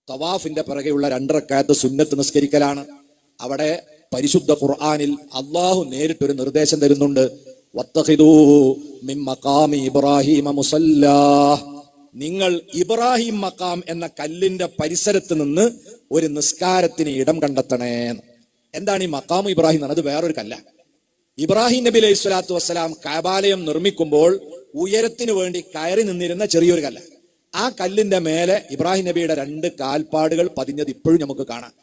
തവാഫിന്റെ പിറകെയുള്ള 2 റക്അത്ത് സുന്നത്ത് നിസ്കരിക്കലാണ്. അവിടെ പരിശുദ്ധ ഖുർആനിൽ അള്ളാഹു നേരിട്ടൊരു നിർദ്ദേശം തരുന്നുണ്ട്. വത്തഖിദൂ മിൻ മഖാമി ഇബ്രാഹീമ മുസല്ലാ, നിങ്ങൾ ഇബ്രാഹിം മഖാം എന്ന കല്ലിന്റെ പരിസരത്ത് നിന്ന് ഒരു നിസ്കാരത്തിന് ഇടം കണ്ടെത്തണേ. എന്താണ് ഈ മഖാം ഇബ്രാഹിം എന്ന്? അത് വേറൊരു കല്ല. ഇബ്രാഹിം നബി അലൈഹി സ്വലാത്തു വസ്സലാം കഅബാലയം നിർമ്മിക്കുമ്പോൾ ഉയരത്തിന് വേണ്ടി കയറി നിന്നിരുന്ന ചെറിയൊരു കല്ല. ആ കല്ലിന്റെ മേലെ ഇബ്രാഹിം നബിയുടെ 2 കാൽപ്പാടുകൾ പതിഞ്ഞത് ഇപ്പോഴും നമുക്ക് കാണാം.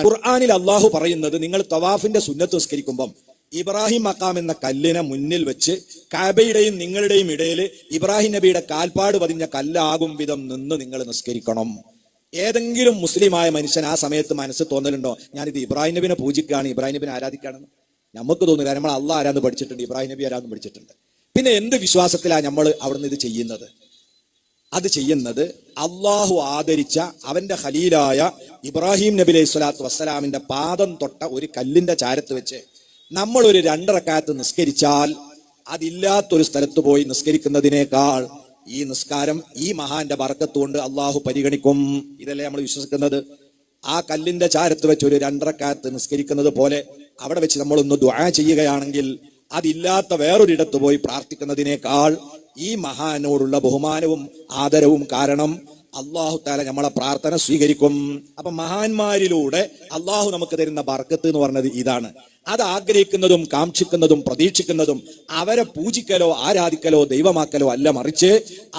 ഖുർആനിൽ അള്ളാഹു പറയുന്നത്, നിങ്ങൾ തവാഫിന്റെ സുന്നത്ത് നിസ്കരിക്കുമ്പം ഇബ്രാഹിം മഖാം എന്ന കല്ലിനെ മുന്നിൽ വെച്ച് കഅബയുടെയും നിങ്ങളുടെയും ഇടയിൽ ഇബ്രാഹിം നബിയുടെ കാൽപ്പാട് പതിഞ്ഞ കല്ലാകും വിധം നിന്ന് നിങ്ങൾ നിസ്കരിക്കണം. ഏതെങ്കിലും മുസ്ലിമായ മനുഷ്യൻ ആ സമയത്ത് മനസ്സ് തോന്നലുണ്ടോ, ഞാനിത് ഇബ്രാഹിം നബിനെ പൂജിക്കുകയാണ്, ഇബ്രാഹിം നബിനെ ആരാധിക്കുകയാണെന്ന്? നമുക്ക് തോന്നില്ല. നമ്മൾ അള്ളാഹ് ആരാന്ന് പഠിച്ചിട്ടുണ്ട്, ഇബ്രാഹിം നബി ആരാന്ന് പഠിച്ചിട്ടുണ്ട്. പിന്നെ എന്ത് വിശ്വാസത്തിലാണ് നമ്മൾ അവിടുന്ന് ഇത് ചെയ്യുന്നത്? അത് ചെയ്യുന്നത് അള്ളാഹു ആദരിച്ച അവന്റെ ഖലീലായ ഇബ്രാഹിം നബി അലൈഹി സ്വലാത്തു വസ്സലാമിന്റെ പാദം തൊട്ട ഒരു കല്ലിന്റെ ചാരത്ത് വെച്ച് നമ്മൾ ഒരു 2 റക്അത്ത് നിസ്കരിച്ചാൽ അതില്ലാത്തൊരു സ്ഥലത്ത് പോയി നിസ്കരിക്കുന്നതിനേക്കാൾ ഈ നിസ്കാരം ഈ മഹാന്റെ ബർക്കത്ത് കൊണ്ട് അള്ളാഹു പരിഗണിക്കും. ഇതല്ലേ നമ്മൾ വിശ്വസിക്കുന്നത്? ആ കല്ലിന്റെ ചാരത്ത് വെച്ച് ഒരു 2 റക്അത്ത് നിസ്കരിക്കുന്നത് പോലെ അവിടെ വെച്ച് നമ്മളൊന്ന് ദുആ ചെയ്യുകയാണെങ്കിൽ അതില്ലാത്ത വേറൊരിടത്ത് പോയി പ്രാർത്ഥിക്കുന്നതിനേക്കാൾ ഈ മഹാനോടുള്ള ബഹുമാനവും ആദരവും കാരണം അള്ളാഹു തആല നമ്മളെ പ്രാർത്ഥന സ്വീകരിക്കും. അപ്പൊ മഹാന്മാരിലൂടെ അള്ളാഹു നമുക്ക് തരുന്ന ബർക്കത്ത് എന്ന് പറഞ്ഞത് ഇതാണ്. അത് ആഗ്രഹിക്കുന്നതും കാക്ഷിക്കുന്നതും പ്രതീക്ഷിക്കുന്നതും അവരെ പൂജിക്കലോ ആരാധിക്കലോ ദൈവമാക്കലോ അല്ല, മറിച്ച്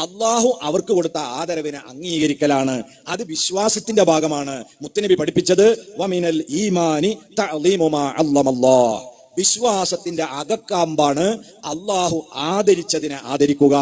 അള്ളാഹു അവർക്ക് കൊടുത്ത ആദരവിനെ അംഗീകരിക്കലാണ്. അത് വിശ്വാസത്തിന്റെ ഭാഗമാണ്. മുത്തുനബി പഠിപ്പിച്ചത് വമിനൽ ഈമാനി തഅളീമു മാ അല്ലമല്ലാഹ്, വിശ്വാസത്തിന്റെ അകക്കാമ്പാണ് അള്ളാഹു ആദരിച്ചതിനെ ആദരിക്കുക.